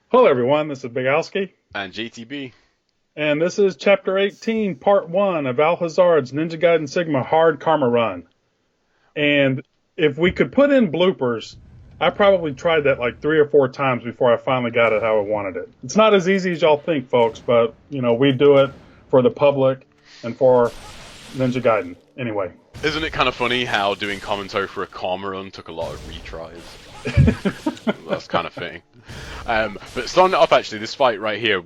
Hello, everyone. This is Big Alski, And GTB. and this is Chapter 18, Part 1 of Alhazard's Ninja Gaiden Sigma Hard Karma Run. And if we could put in bloopers, I probably tried that like 3 or 4 times before I finally got it how I wanted it. It's not as easy as y'all think, folks, but, we do it for the public and for Ninja Gaiden. Anyway. Isn't it kind of funny how doing commentary for a Karma run took a lot of retries? That's kind of thing. But starting it off, actually, this fight right here,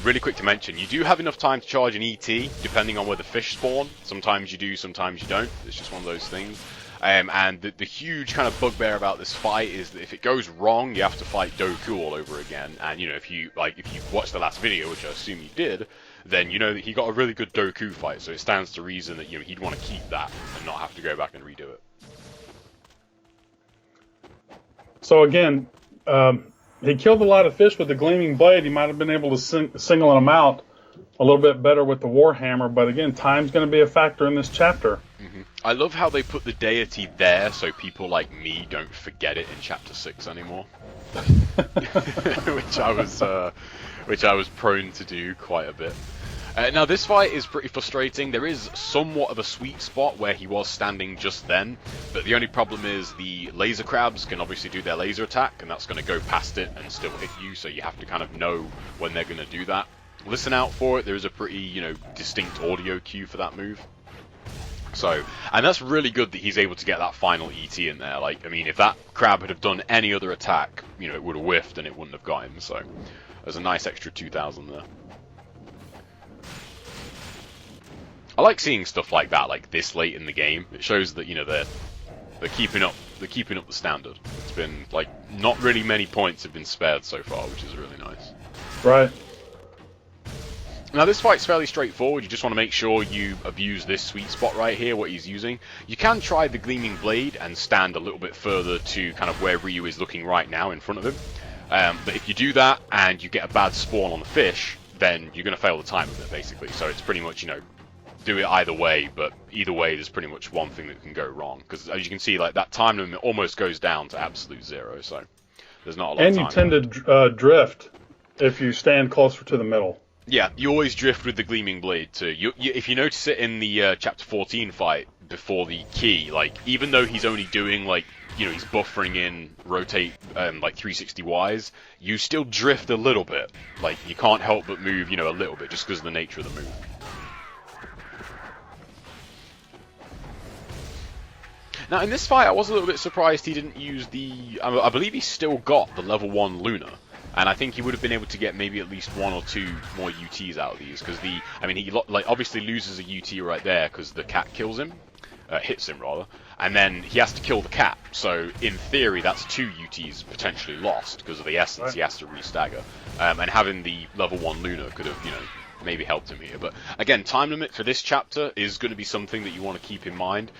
really quick to mention, you do have enough time to charge an ET, depending on where the fish spawn. Sometimes you do, sometimes you don't. It's just one of those things. And the huge kind of bugbear about this fight is that if it goes wrong, you have to fight Doku all over again. And, if you watched the last video, which I assume you did, then you know that he got a really good Doku fight, so it stands to reason that he'd want to keep that and not have to go back and redo it. So again, he killed a lot of fish with the gleaming blade. He might have been able to single them out a little bit better with the Warhammer, but again, time's going to be a factor in this chapter. Mm-hmm. I love how they put the deity there so people like me don't forget it in Chapter 6 anymore. which I was prone to do quite a bit. Now this fight is pretty frustrating. There is somewhat of a sweet spot where he was standing just then, but the only problem is the laser crabs can obviously do their laser attack, and that's going to go past it and still hit you, so you have to kind of know when they're going to do that. Listen out for it. There is a pretty, distinct audio cue for that move. So, and that's really good that he's able to get that final ET in there. Like, I mean, if that crab had have done any other attack, it would have whiffed and it wouldn't have got him. So, there's a nice extra 2,000 there. I like seeing stuff like that, like this late in the game. It shows that they're keeping up the standard. It's been like not really many points have been spared so far, which is really nice. Right. Now this fight's fairly straightforward. You just want to make sure you abuse this sweet spot right here, what he's using. You can try the gleaming blade and stand a little bit further to kind of where Ryu is looking right now in front of him. But if you do that and you get a bad spawn on the fish, then you're going to fail the time of it basically. So it's pretty much do it either way, but either way there's pretty much one thing that can go wrong, because as you can see, like that time limit almost goes down to absolute zero, so there's not a lot of time. And you tend to drift if you stand closer to the middle. Yeah, you always drift with the gleaming blade too. If you notice it in the chapter 14 fight before the key, like even though he's only doing like he's buffering in rotate like 360 wise, you still drift a little bit. Like you can't help but move a little bit just because of the nature of the move. Now, in this fight, I was a little bit surprised he didn't use the... I believe he still got the level 1 Luna, and I think he would have been able to get maybe at least 1 or 2 more UTs out of these, because he obviously loses a UT right there because the cat kills him, hits him rather, and then he has to kill the cat, so in theory that's 2 UTs potentially lost because of the essence. Right. He has to re-stagger, and having the level 1 Luna could have, maybe helped him here. But again, time limit for this chapter is going to be something that you want to keep in mind.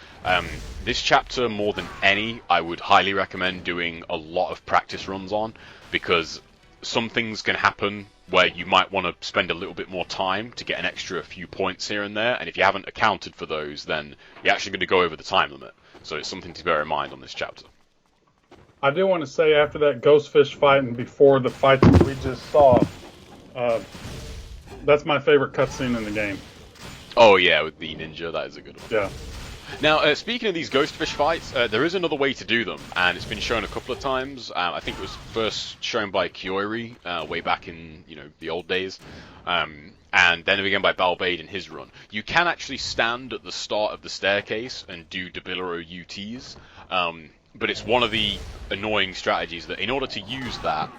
This chapter, more than any, I would highly recommend doing a lot of practice runs on, because some things can happen where you might want to spend a little bit more time to get an extra few points here and there, and if you haven't accounted for those, then you're actually going to go over the time limit. So it's something to bear in mind on this chapter. I do want to say, after that ghostfish fight and before the fight that we just saw, that's my favorite cutscene in the game. Oh yeah, with the ninja, that is a good one. Yeah. Now, speaking of these ghostfish fights, there is another way to do them, and it's been shown a couple of times. I think it was first shown by Kyoiri way back in the old days, and then again by Balbade in his run. You can actually stand at the start of the staircase and do Debilero UTs, but it's one of the annoying strategies that in order to use that,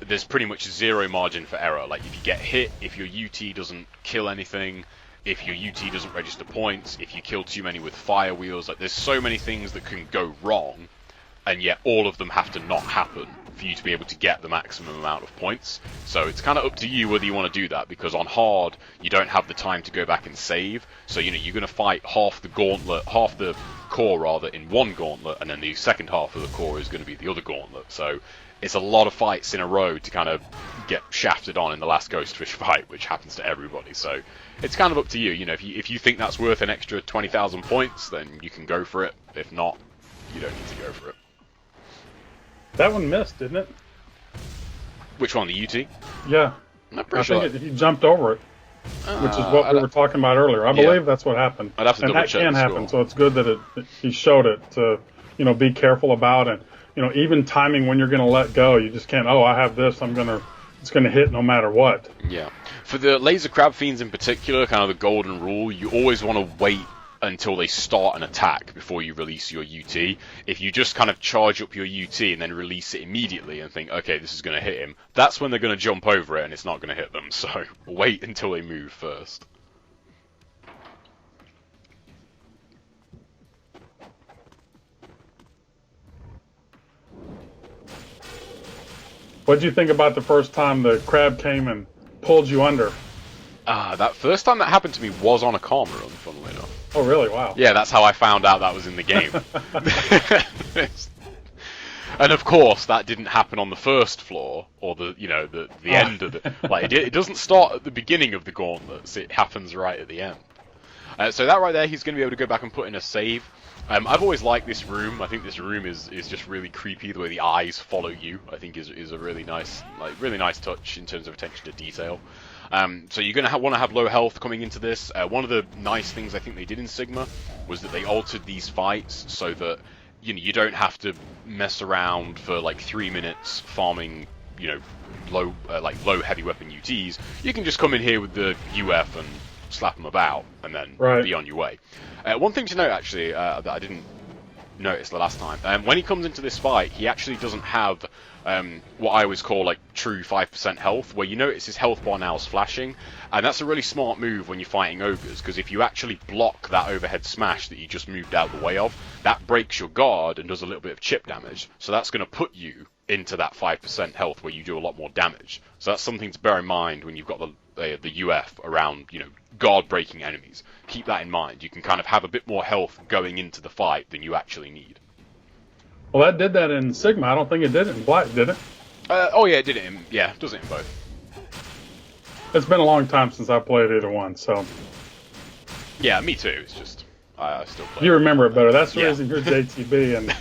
there's pretty much zero margin for error. Like if you get hit, if your UT doesn't kill anything, if your UT doesn't register points, if you kill too many with fire wheels, like there's so many things that can go wrong, and yet all of them have to not happen for you to be able to get the maximum amount of points. So it's kind of up to you whether you want to do that, because on hard you don't have the time to go back and save, so you're going to fight half the core rather in one gauntlet, and then the second half of the core is going to be the other gauntlet. So it's a lot of fights in a row to kind of get shafted on in the last ghostfish fight, which happens to everybody. So it's kind of up to you. If you think that's worth an extra 20,000 points, then you can go for it. If not, you don't need to go for it. That one missed, didn't it? Which one, the UT? Yeah. I'm pretty sure. He jumped over it, which is what we were talking about earlier. I believe that's what happened. I'd have to double check. And that can happen, so it's good that he showed it to, be careful about it. Even timing when you're going to let go, you just can't, I have this, it's going to hit no matter what. Yeah. For the laser crab fiends in particular, kind of the golden rule, you always want to wait until they start an attack before you release your UT. If you just kind of charge up your UT and then release it immediately and think, okay, this is going to hit him, that's when they're going to jump over it and it's not going to hit them. So wait until they move first. What did you think about the first time the crab came and pulled you under? That first time that happened to me was on a Karma run, funnily enough. Oh, really? Wow. Yeah, that's how I found out that was in the game. And of course, that didn't happen on the first floor, or the end of the... it doesn't start at the beginning of the gauntlets, it happens right at the end. So that right there, he's going to be able to go back and put in a save. I've always liked this room. I think this room is just really creepy. The way the eyes follow you, I think, is a really nice touch in terms of attention to detail. So you're going to want to have low health coming into this. One of the nice things I think they did in Sigma was that they altered these fights so that you don't have to mess around for like 3 minutes farming low heavy weapon UTs. You can just come in here with the UF and slap them about and then be on your way. One thing to note actually that I didn't notice the last time, when he comes into this fight, he actually doesn't have what I always call like true 5% health, where you notice his health bar now is flashing, and that's a really smart move when you're fighting ogres, because if you actually block that overhead smash that you just moved out the way of, that breaks your guard and does a little bit of chip damage, so that's going to put you into that 5% health where you do a lot more damage. So that's something to bear in mind when you've got the UF around, guard breaking enemies. Keep that in mind. You can kind of have a bit more health going into the fight than you actually need. Well, that did that in Sigma. I don't think it did it in Black, did it? It did it in... Yeah, it does it in both. It's been a long time since I played either one, so... Yeah, me too. It's just... I still play. You remember it better. That's the reason you're JTB, and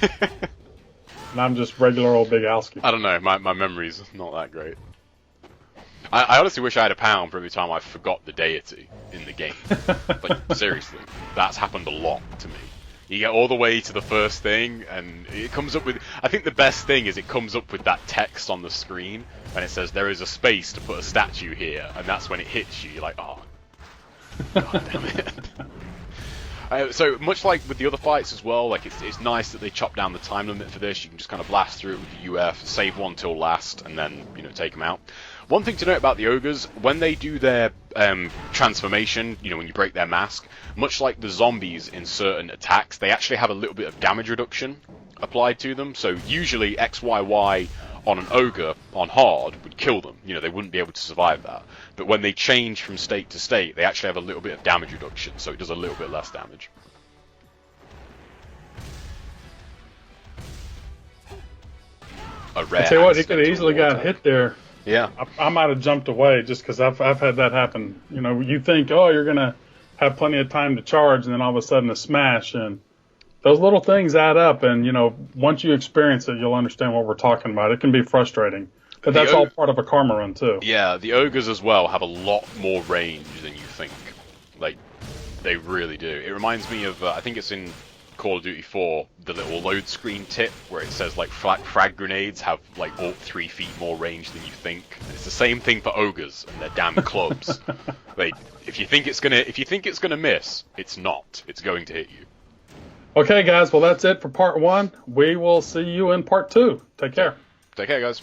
I'm just regular old Big Alski. I don't know. My memory's not that great. I honestly wish I had a pound for every time I forgot the deity in the game. Seriously. That's happened a lot to me. You get all the way to the first thing, and it comes up with... I think the best thing is it comes up with that text on the screen, and it says, there is a space to put a statue here, and that's when it hits you. You're like, oh, God damn it. So, much like with the other fights as well, it's nice that they chop down the time limit for this. You can just kind of blast through it with the UF, save one till last, and then, take them out. One thing to note about the ogres, when they do their transformation, when you break their mask, much like the zombies in certain attacks, they actually have a little bit of damage reduction applied to them. So usually XYY on an ogre on hard would kill them. They wouldn't be able to survive that. But when they change from state to state, they actually have a little bit of damage reduction, so it does a little bit less damage. A rare. I tell you what, he could have easily got hit there. Yeah. I might have jumped away just because I've had that happen. You think, you're going to have plenty of time to charge, and then all of a sudden a smash, and those little things add up, and, once you experience it, you'll understand what we're talking about. It can be frustrating, but that's all part of a Karma run, too. Yeah, the ogres as well have a lot more range than you think. They really do. It reminds me of, I think it's in Call of Duty 4, the little load screen tip where it says frag grenades have all 3 feet more range than you think. And it's the same thing for ogres and their damn clubs. If you think it's gonna miss, it's not. It's going to hit you. Okay, guys. Well, that's it for part 1. We will see you in part 2. Take care. Take care, guys.